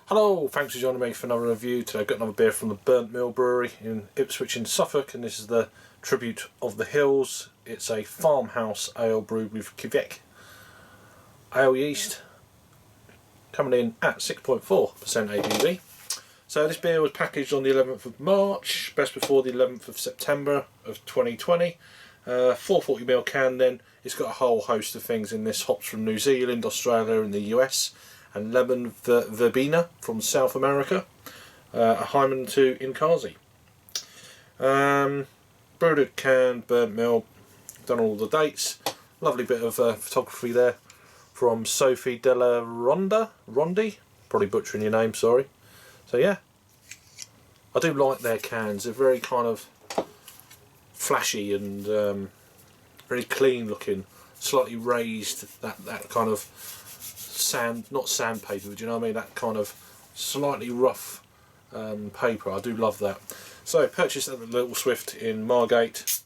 Hello, thanks for joining me for another review. Today I've got another beer from the Burnt Mill Brewery in Ipswich in Suffolk, and this is the Tribute of the Hills. It's a farmhouse ale brewed with Quebec ale yeast, coming in at 6.4% ABV. So this beer was packaged on the 11th of March, best before the 11th of September of 2020. 440ml can then. It's got a whole host of things in this. Hops from New Zealand, Australia and the US. And Lemon Verbena from South America. A hymen to Ninkasi. Brewed at can, burnt mill. Done all the dates. Lovely bit of photography there from Sophie Della Rondi. Probably butchering your name, sorry. So yeah, I do like their cans. They're very kind of flashy and very clean looking. Slightly raised, that kind of not sandpaper, but you know what I mean, that kind of slightly rough paper. I do love that. So purchased at the Little Swift in Margate.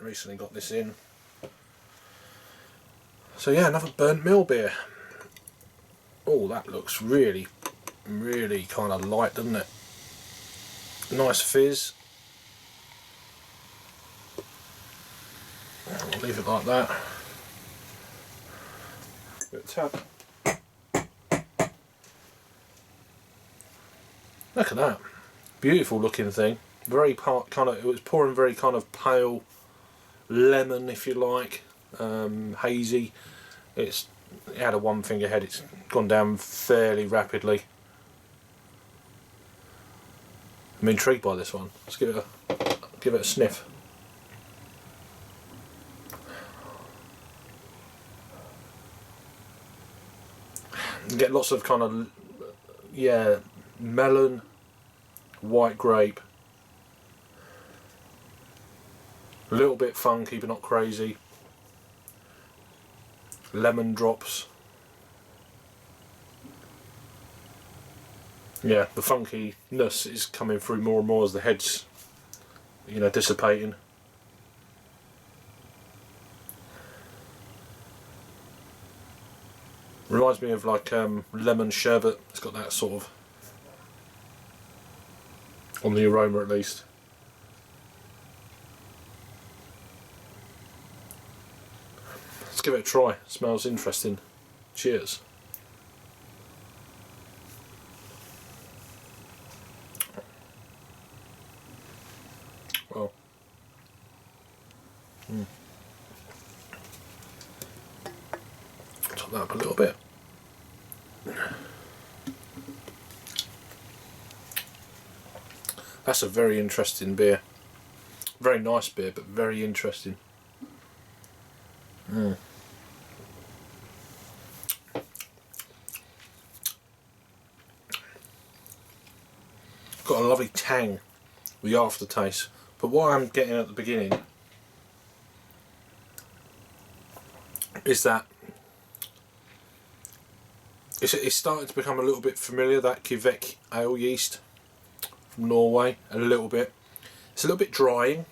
Recently got this in. So yeah, another burnt mill beer. Oh, that looks really kind of light, doesn't it? Nice fizz. I'll leave it like that. Bit of tap. Look at that, beautiful looking thing. Very it was pouring very kind of pale lemon, if you like, hazy. It had a one finger head. It's gone down fairly rapidly. I'm intrigued by this one. Let's give it a sniff. You get lots of kind of, yeah, melon, white grape, a little bit funky but not crazy, lemon drops. Yeah, the funkiness is coming through more and more as the head's, you know, dissipating. Reminds me of like lemon sherbet. It's got that sort of, on the aroma at least. Let's give it a try. Smells interesting. Cheers. Well. Top that up a little bit. That's a very interesting beer. Very nice beer, but very interesting. Got a lovely tang, the aftertaste. But what I'm getting at the beginning is that it's starting to become a little bit familiar, that Quebec ale yeast from Norway, a little bit. It's a little bit drying.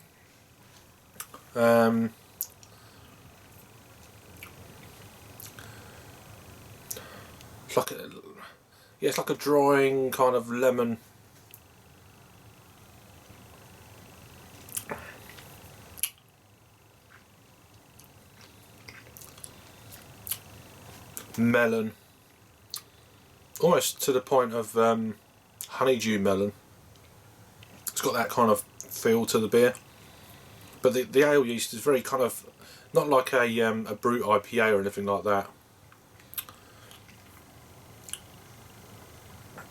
It's like a drying kind of lemon. Melon. Almost to the point of honeydew melon. It's got that kind of feel to the beer, but the ale yeast is very kind of not like a brute IPA or anything like that,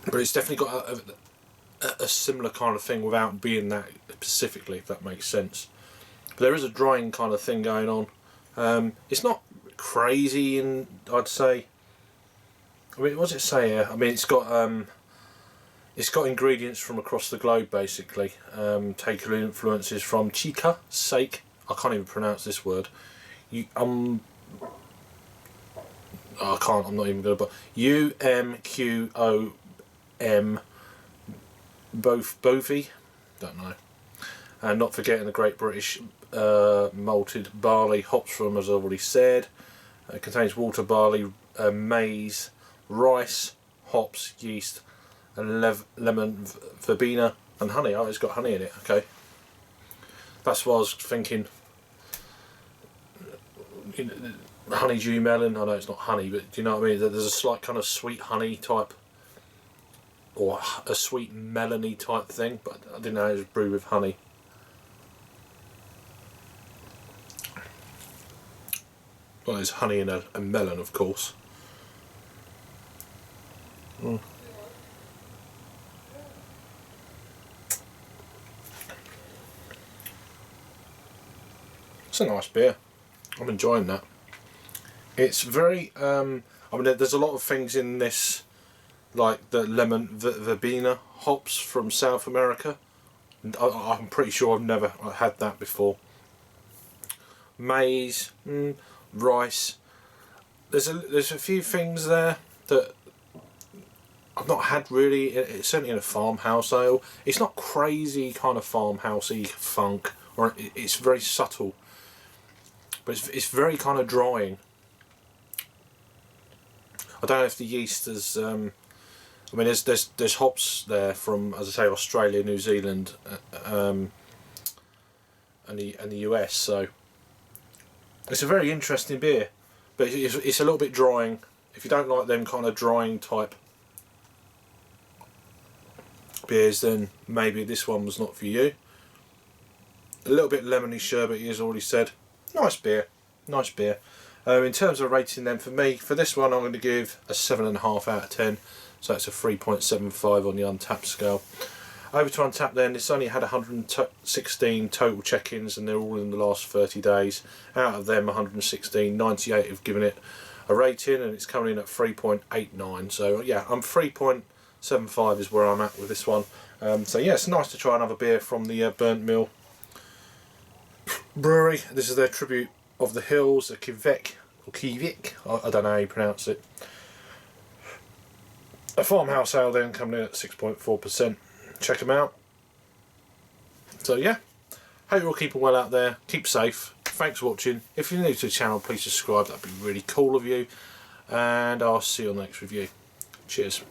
but it's definitely got a similar kind of thing without being that specifically, if that makes sense. But there is a drying kind of thing going on. It's not crazy, and I'd say, I mean, what does it say here? I mean, it's got ingredients from across the globe, basically. Taking influences from Chicha, sake. I can't even pronounce this word. I'm not even going to. But Umqombothi. Don't know. And not forgetting the Great British malted barley hops from, as I already said. It contains water, barley, maize, rice, hops, yeast, and lemon verbena and honey. Oh, it's got honey in it. Okay, that's what I was thinking. You know, honeydew melon. I know it's not honey, but do you know what I mean? There's a slight kind of sweet honey type, or a sweet melony type thing, but I didn't know it was brewed with honey. Well, there's honey in a melon, of course. It's a nice beer. I'm enjoying that. It's very, I mean, there's a lot of things in this, like the lemon verbena hops from South America. I'm pretty sure I've never had that before. Maize, rice. There's a few things there that I've not had really. It's certainly in a farmhouse ale. It's not crazy kind of farmhousey funk, or it's very subtle, but it's very kind of drying. I don't know if the yeast is. I mean, there's hops there from, as I say, Australia, New Zealand, and the US. So it's a very interesting beer, but it's a little bit drying. If you don't like them kind of drying type beers, then maybe this one was not for you. A little bit lemony sherbety, as already said. Nice beer, nice beer. In terms of rating them, for me, for this one I'm going to give a 7.5 out of 10, so it's a 3.75 on the Untapped scale. Over to Untapped then, it's only had 116 total check-ins, and they're all in the last 30 days. Out of them 116, 98 have given it a rating, and it's coming in at 3.89, so yeah, I'm 3.75 is where I'm at with this one. So yeah, it's nice to try another beer from the Burnt Mill Brewery. This is their Tribute of the Hills, a Quebec, or Quebec, I don't know how you pronounce it. A Farmhouse Ale then coming in at 6.4%. Check them out. So yeah, hope you're all keeping well out there. Keep safe. Thanks for watching. If you're new to the channel, please subscribe. That'd be really cool of you. And I'll see you on the next review. Cheers.